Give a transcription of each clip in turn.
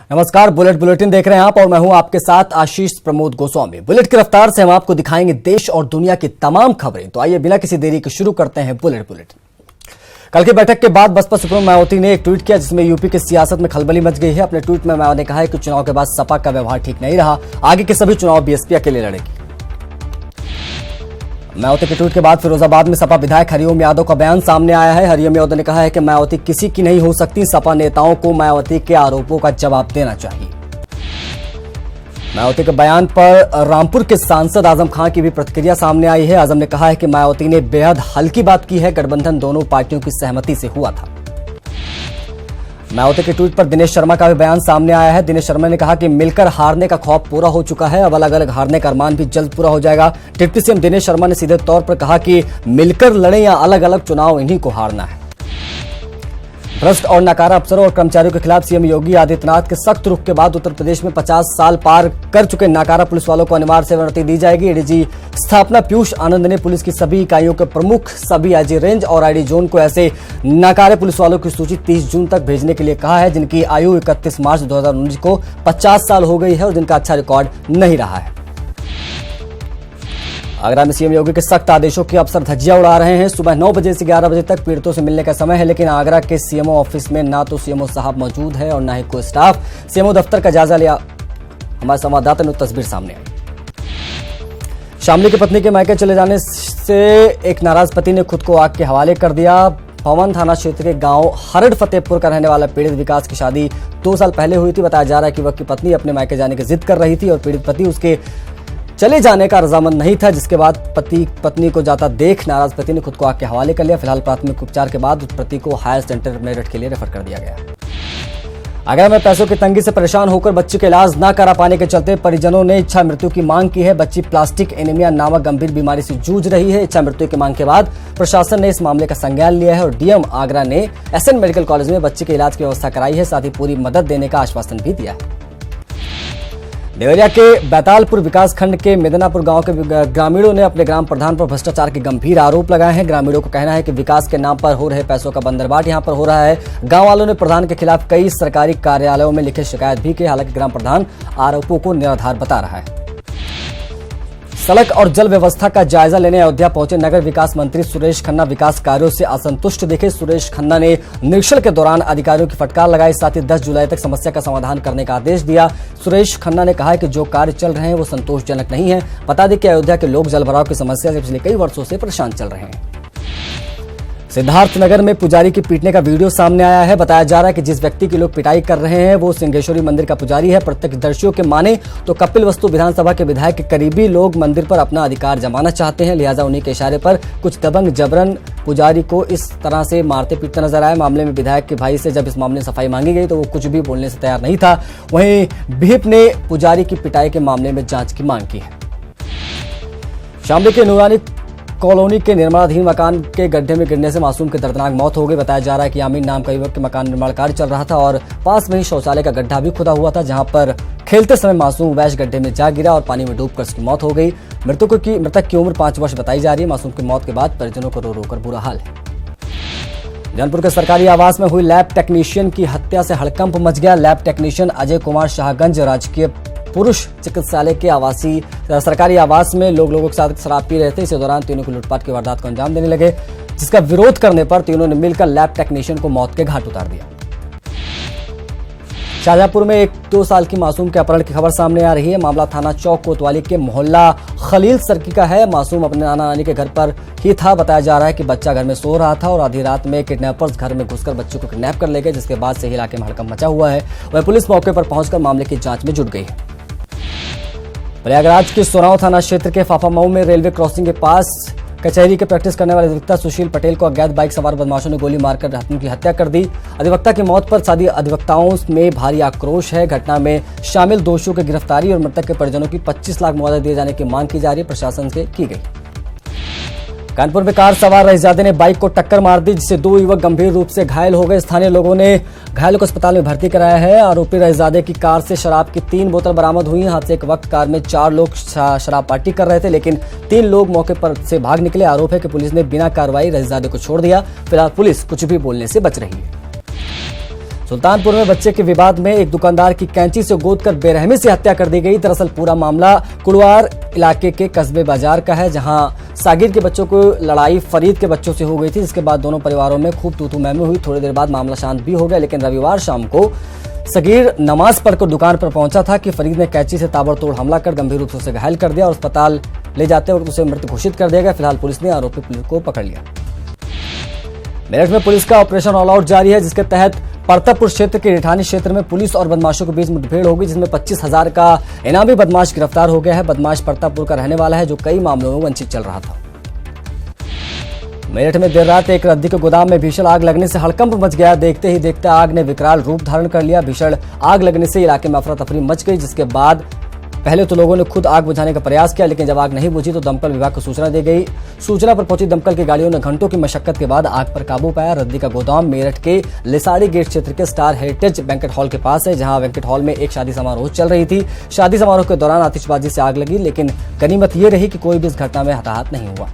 नमस्कार, bullet bulletin देख रहे हैं आप और मैं हूं आपके साथ आशीष प्रमोद गोस्वामी। बुलेट की रफ्तार से हम आपको दिखाएंगे देश और दुनिया की तमाम खबरें। तो आइए बिना किसी देरी के शुरू करते हैं बुलेट बुलेटिन। कल की बैठक के बाद बसपा सुप्रीमो मायावती ने एक ट्वीट किया जिसमें यूपी की सियासत में खलबली मच गई है। अपने ट्वीट में मायावती ने कहा है कि चुनाव के बाद सपा का व्यवहार ठीक नहीं रहा, आगे के सभी चुनाव बीएसपी अकेले लड़ेगी। मायावती के ट्वीट के बाद फिरोजाबाद में सपा विधायक हरिओम यादव का बयान सामने आया है। हरिओम यादव ने कहा है कि मायावती किसी की नहीं हो सकती, सपा नेताओं को मायावती के आरोपों का जवाब देना चाहिए। मायावती के बयान पर रामपुर के सांसद आजम खान की भी प्रतिक्रिया सामने आई है। आजम ने कहा है कि मायावती ने बेहद हल्की बात की है, गठबंधन दोनों पार्टियों की सहमति से हुआ था। मायावती के ट्वीट पर दिनेश शर्मा का भी बयान सामने आया है। दिनेश शर्मा ने कहा कि मिलकर हारने का खौफ पूरा हो चुका है, अब अलग अलग हारने का अरमान भी जल्द पूरा हो जाएगा। डिप्टी सीएम दिनेश शर्मा ने सीधे तौर पर कहा कि मिलकर लड़े या अलग अलग चुनाव, इन्हीं को हारना है। भ्रष्ट और नकारा अफसरों और कर्मचारियों के खिलाफ सीएम योगी आदित्यनाथ के सख्त रुख के बाद उत्तर प्रदेश में 50 साल पार कर चुके नाकारा पुलिस वालों को अनिवार्य सेवानिवृत्ति दी जाएगी। एडीजी स्थापना पीयूष आनंद ने पुलिस की सभी इकाइयों के प्रमुख, सभी आईजी रेंज और आईडी जोन को ऐसे नाकारे पुलिस वालों की सूची 30 जून तक भेजने के लिए कहा है जिनकी आयु 31 मार्च 2019 को 50 साल हो गई है और जिनका अच्छा रिकॉर्ड नहीं रहा है। आगरा में सीएम योगी के सख्त आदेशों की अफसर धज्जियां उड़ा रहे हैं। सुबह 9 बजे से 11 बजे तक पीड़ितों से मिलने का समय है, लेकिन आगरा के सीएमओ ऑफिस में ना तो सीएमओ साहब मौजूद है और ना ही कोई स्टाफ। सीएमओ दफ्तर का जायजा लिया हमारे संवाददाता ने तस्वीर सामने आई। शामली की पत्नी के मायके चले जाने से एक नाराज पति ने खुद को आग के हवाले कर दिया। पवन थाना क्षेत्र के गांव हरड़ फतेहपुर का रहने वाला पीड़ित विकास की शादी 2 साल पहले हुई थी। बताया जा रहा है कि वह की पत्नी अपने मायके जाने की जिद कर रही थी और पीड़ित पति उसके चले जाने का रजामंद नहीं था, जिसके बाद पत्नी को जाता देख नाराज पति ने खुद को आग के हवाले कर लिया। फिलहाल प्राथमिक उपचार के बाद पति को हायर सेंटर मेरठ के लिए रेफर कर दिया गया। आगरा में पैसों की तंगी से परेशान होकर बच्ची का इलाज न करा पाने के चलते परिजनों ने इच्छा मृत्यु की मांग की है। बच्ची प्लास्टिक एनीमिया नामक गंभीर बीमारी से जूझ रही है। इच्छा मृत्यु की मांग के बाद प्रशासन ने इस मामले का संज्ञान लिया है और डीएम आगरा ने एसएन मेडिकल कॉलेज में बच्ची के इलाज की व्यवस्था कराई है, साथ ही पूरी मदद देने का आश्वासन भी दिया है। देवरिया के बैतालपुर विकास खंड के मेदनापुर गांव के ग्रामीणों ने अपने ग्राम प्रधान पर भ्रष्टाचार के गंभीर आरोप लगाए हैं। ग्रामीणों का कहना है कि विकास के नाम पर हो रहे पैसों का बंदरबाट यहां पर हो रहा है। गांव वालों ने प्रधान के खिलाफ कई सरकारी कार्यालयों में लिखित शिकायत भी की, हालांकि ग्राम प्रधान आरोपों को निराधार बता रहा है। सड़क और जल व्यवस्था का जायजा लेने अयोध्या पहुंचे नगर विकास मंत्री सुरेश खन्ना विकास कार्यों से असंतुष्ट दिखे। सुरेश खन्ना ने निरीक्षण के दौरान अधिकारियों की फटकार लगाई, साथ ही 10 जुलाई तक समस्या का समाधान करने का आदेश दिया। सुरेश खन्ना ने कहा कि जो कार्य चल रहे हैं वो संतोषजनक नहीं है। बता दें कि अयोध्या के लोग जलभराव की समस्या से पिछले कई वर्षों से परेशान चल रहे हैं। सिद्धार्थनगर में पुजारी की पीटने का वीडियो सामने आया है। बताया जा रहा है कि जिस व्यक्ति की लोग पिटाई कर रहे हैं वो सिंहेश्वरी मंदिर का पुजारी है। प्रत्यक्षदर्शियों के माने तो कपिलवस्तु विधानसभा के विधायक के करीबी लोग मंदिर पर अपना अधिकार जमाना चाहते हैं, लिहाजा उन्हीं के इशारे पर कुछ दबंग जबरन पुजारी को इस तरह से मारते पीटते नजर आए। मामले में विधायक के भाई से जब इस मामले में सफाई मांगी गई तो वो कुछ भी बोलने से तैयार नहीं था। वहीं विहिप ने पुजारी की पिटाई के मामले में जांच की मांग की है। शामली के नूरानी कॉलोनी के निर्माणाधीन मकान के गड्ढे में गिरने से मासूम की दर्दनाक मौत हो गई। बताया जा रहा है कि यामीन नाम का युवक के मकान निर्माण कार्य चल रहा था और पास में ही शौचालय का गड्ढा भी खुदा हुआ था, जहां पर खेलते समय मासूम वैश गड्ढे में जा गिरा और पानी में डूबकर उसकी मौत हो गई। मृतक की उम्र 5 वर्ष बताई जा रही है। मासूम की मौत के बाद परिजनों को रो रो कर बुरा हाल है। जौनपुर के सरकारी आवास में हुई लैब टेक्नीशियन की हत्या से हड़कंप मच गया। लैब टेक्नीशियन अजय कुमार शाहगंज राजकीय पुरुष चिकित्सालय के सरकारी आवास में लोगों के साथ शराब पी रहे थे। इसी दौरान तीनों को लूटपाट की वारदात को अंजाम देने लगे, जिसका विरोध करने पर तीनों ने मिलकर लैब टेक्नीशियन को मौत के घाट उतार दिया। शाहजहांपुर में एक 2 साल की मासूम के अपहरण की खबर सामने आ रही है। मामला थाना चौक कोतवाली के मोहल्ला खलील सर्की का है। मासूम अपने नाना नानी के घर पर ही था। बताया जा रहा है कि बच्चा घर में सो रहा था और आधी रात में किडनैपर्स घर में घुसकर बच्चे को किडनैप कर ले गए, जिसके बाद से इलाके में हड़कंप मचा हुआ है। वह पुलिस मौके पर पहुंचकर मामले की जांच में जुट गई है। प्रयागराज के सोनाव थाना क्षेत्र के फाफामऊ में रेलवे क्रॉसिंग के पास कचहरी के प्रैक्टिस करने वाले अधिवक्ता सुशील पटेल को अज्ञात बाइक सवार बदमाशों ने गोली मारकर उनकी हत्या कर दी। अधिवक्ता की मौत पर सभी अधिवक्ताओं में भारी आक्रोश है। घटना में शामिल दोषियों की गिरफ्तारी और मृतक के परिजनों की 25 लाख मुआवजा दिए जाने की मांग की जा रही है, प्रशासन से की गई। कानपुर में कार सवार रईसजादे ने बाइक को टक्कर मार दी, जिससे 2 युवक गंभीर रूप से घायल हो गए। स्थानीय लोगों ने घायलों को अस्पताल में भर्ती कराया है। आरोपी रईसजादे की कार से शराब की 3 बोतल बरामद हुई। हादसे के वक्त कार में 4 लोग शराब पार्टी कर रहे थे, लेकिन 3 लोग मौके पर से भाग निकले। आरोप है कि पुलिस ने बिना कार्रवाई रईसजादे को छोड़ दिया। फिलहाल पुलिस कुछ भी बोलने से बच रही है। सुल्तानपुर में बच्चे के विवाद में एक दुकानदार की कैंची से गोदकर बेरहमी से हत्या कर दी गई। दरअसल पूरा मामला कुड़वार इलाके के कस्बे बाजार का है, जहां सागिर के बच्चों को लड़ाई फरीद के बच्चों से हो गई थी, जिसके बाद दोनों परिवारों में खूब तू-तू मैं-मैं हुई। थोड़ी देर बाद मामला शांत भी हो गया, लेकिन रविवार शाम को सगीर नमाज पढ़कर दुकान पर पहुंचा था कि फरीद ने कैंची से ताबड़तोड़ हमला कर गंभीर रूप से उसे घायल कर दिया और अस्पताल ले जाते वक्त उसे मृत घोषित कर दिया गया। फिलहाल पुलिस ने आरोपी पुलिस को पकड़ लिया। मेरठ में पुलिस का ऑपरेशन ऑल आउट जारी है, जिसके तहत परतापुर क्षेत्र के रिठानी क्षेत्र में पुलिस और बदमाशों के बीच मुठभेड़ होगी, जिसमें 25,000 का इनामी बदमाश गिरफ्तार हो गया है। बदमाश परतापुर का रहने वाला है, जो कई मामलों में वंचित चल रहा था। मेरठ में देर रात एक रद्दी के गोदाम में भीषण आग लगने से हड़कंप मच गया। देखते ही देखते आग ने विकराल रूप धारण कर लिया। भीषण आग लगने से इलाके में अफरा तफरी मच गई, जिसके बाद पहले तो लोगों ने खुद आग बुझाने का प्रयास किया, लेकिन जब आग नहीं बुझी तो दमकल विभाग को सूचना दी गई। सूचना पर पहुंची दमकल की गाड़ियों ने घंटों की मशक्कत के बाद आग पर काबू पाया। रद्दी का गोदाम मेरठ के लिसाड़ी गेट क्षेत्र के स्टार हेरिटेज बैंकेट हॉल के पास है, जहां बैंकेट हॉल में एक शादी समारोह चल रही थी। शादी समारोह के दौरान आतिशबाजी से आग लगी, लेकिन गनीमत ये रही कि कोई भी इस घटना में हताहत नहीं हुआ।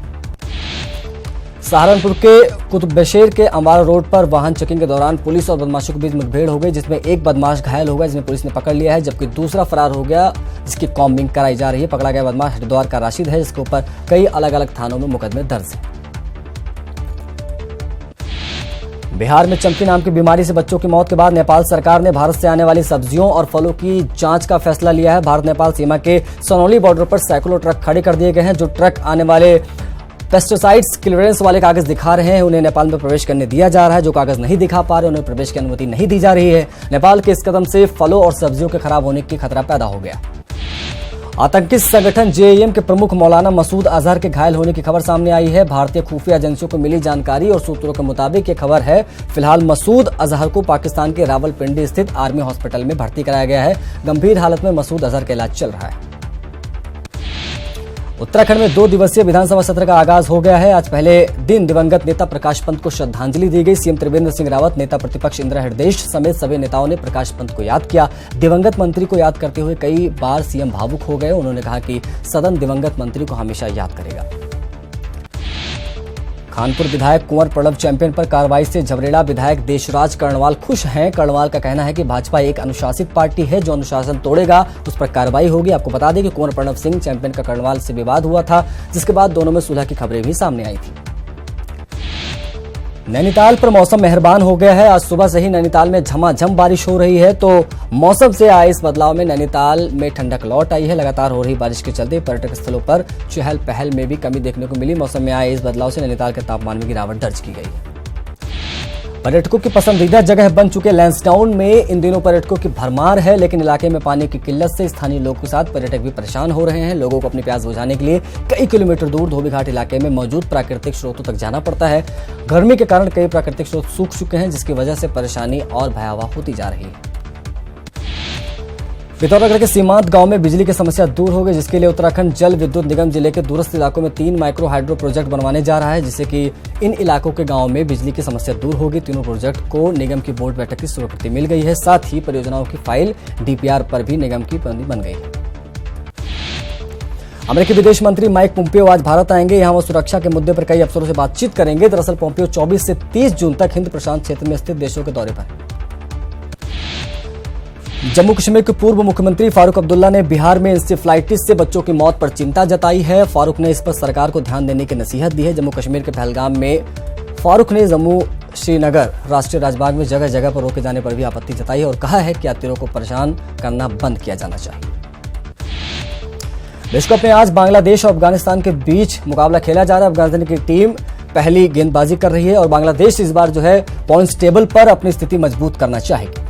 सहारनपुर के कुतुबशेर के अम्बारा रोड पर वाहन चेकिंग के दौरान पुलिस और बदमाशों के बीच मुठभेड़ हो गई, जिसमें एक बदमाश घायल हो गया, जिसमें पुलिस ने पकड़ लिया है, जबकि दूसरा फरार हो गया, जिसकी कॉम्बिंग कराई जा रही है। पकड़ा गया बदमाश हरिद्वार का राशिद है, जिसके ऊपर कई अलग अलग थानों में मुकदमे दर्ज है। बिहार में चमकी नाम की बीमारी से बच्चों की मौत के बाद नेपाल सरकार ने भारत से आने वाली सब्जियों और फलों की जांच का फैसला लिया है। भारत नेपाल सीमा के सनौली बॉर्डर पर सैकड़ों ट्रक खड़े कर दिए गए हैं। जो ट्रक आने वाले पेस्टिसाइड्स क्लियरेंस वाले कागज दिखा रहे हैं, उन्हें नेपाल में प्रवेश करने दिया जा रहा है। जो कागज नहीं दिखा पा रहे, उन्हें प्रवेश की अनुमति नहीं दी जा रही है। नेपाल के इस कदम से फलों और सब्जियों के खराब होने की खतरा पैदा हो गया। आतंकी संगठन जेएम के प्रमुख मौलाना मसूद अजहर के घायल होने की खबर सामने आई है। भारतीय खुफिया एजेंसियों को मिली जानकारी और सूत्रों के मुताबिक ये खबर है। फिलहाल मसूद अजहर को पाकिस्तान के रावलपिंडी स्थित आर्मी हॉस्पिटल में भर्ती कराया गया है। गंभीर हालत में मसूद अजहर का इलाज चल रहा है। उत्तराखंड में 2 दिवसीय विधानसभा सत्र का आगाज हो गया है। आज पहले दिन दिवंगत नेता प्रकाश पंत को श्रद्धांजलि दी गई। सीएम त्रिवेंद्र सिंह रावत, नेता प्रतिपक्ष इंदिरा हृदयेश समेत सभी नेताओं ने प्रकाश पंत को याद किया। दिवंगत मंत्री को याद करते हुए कई बार सीएम भावुक हो गए। उन्होंने कहा कि सदन दिवंगत मंत्री को हमेशा याद करेगा। खानपुर विधायक कुंवर प्रणव चैंपियन पर कार्रवाई से झबरेड़ा विधायक देशराज कर्णवाल खुश हैं। कर्णवाल का कहना है कि भाजपा एक अनुशासित पार्टी है, जो अनुशासन तोड़ेगा उस पर कार्रवाई होगी। आपको बता दें कि कुंवर प्रणव सिंह चैंपियन का कर्णवाल से विवाद हुआ था, जिसके बाद दोनों में सुलह की खबरें भी सामने आई थी। नैनीताल पर मौसम मेहरबान हो गया है। आज सुबह से ही नैनीताल में झमाझम बारिश हो रही है, तो मौसम से आए इस बदलाव में नैनीताल में ठंडक लौट आई है। लगातार हो रही बारिश के चलते पर्यटक स्थलों पर चहल पहल में भी कमी देखने को मिली। मौसम में आए इस बदलाव से नैनीताल के तापमान में गिरावट दर्ज की गई है। पर्यटकों की पसंदीदा जगह बन चुके लैंसडाउन में इन दिनों पर्यटकों की भरमार है, लेकिन इलाके में पानी की किल्लत से स्थानीय लोगों के साथ पर्यटक भी परेशान हो रहे हैं। लोगों को अपनी प्यास बुझाने के लिए कई किलोमीटर दूर धोबीघाट इलाके में मौजूद प्राकृतिक स्रोतों तक जाना पड़ता है। गर्मी के कारण कई प्राकृतिक स्रोत सूख चुके हैं, जिसकी वजह से परेशानी और भयावह होती जा रही है। पिथौरागढ़ के सीमांत गांव में बिजली की समस्या दूर हो गई, जिसके लिए उत्तराखंड जल विद्युत निगम जिले के दूरस्थ इलाकों में 3 माइक्रो हाइड्रो प्रोजेक्ट बनवाने जा रहा है, जिससे कि इन इलाकों के गांवों में बिजली की समस्या दूर होगी। तीनों प्रोजेक्ट को निगम की बोर्ड बैठक की स्वीकृति मिल गई है। साथ ही परियोजनाओं की फाइल डीपीआर पर भी निगम की बन गई है। अमेरिकी विदेश मंत्री माइक पोम्पियो आज भारत आएंगे। यहां वो सुरक्षा के मुद्दे पर कई अफसरों से बातचीत करेंगे। दरअसल पोम्पियो 24 से 30 जून तक हिंद प्रशांत क्षेत्र में स्थित देशों के दौरे पर। जम्मू कश्मीर के पूर्व मुख्यमंत्री फारूक अब्दुल्ला ने बिहार में इंसेफ्लाइटिस से बच्चों की मौत पर चिंता जताई है। फारूक ने इस पर सरकार को ध्यान देने की नसीहत दी है। जम्मू कश्मीर के पहलगाम में फारूक ने जम्मू श्रीनगर राष्ट्रीय राजमार्ग में जगह जगह पर रोके जाने पर भी आपत्ति जताई है और कहा है कि यात्रियों को परेशान करना बंद किया जाना चाहिए। विश्व कप में आज बांग्लादेश और अफगानिस्तान के बीच मुकाबला खेला जा रहा है। अफगानिस्तान की टीम पहली गेंदबाजी कर रही है और बांग्लादेश इस बार जो है पॉइंट्स टेबल पर अपनी स्थिति मजबूत करना चाहेगी।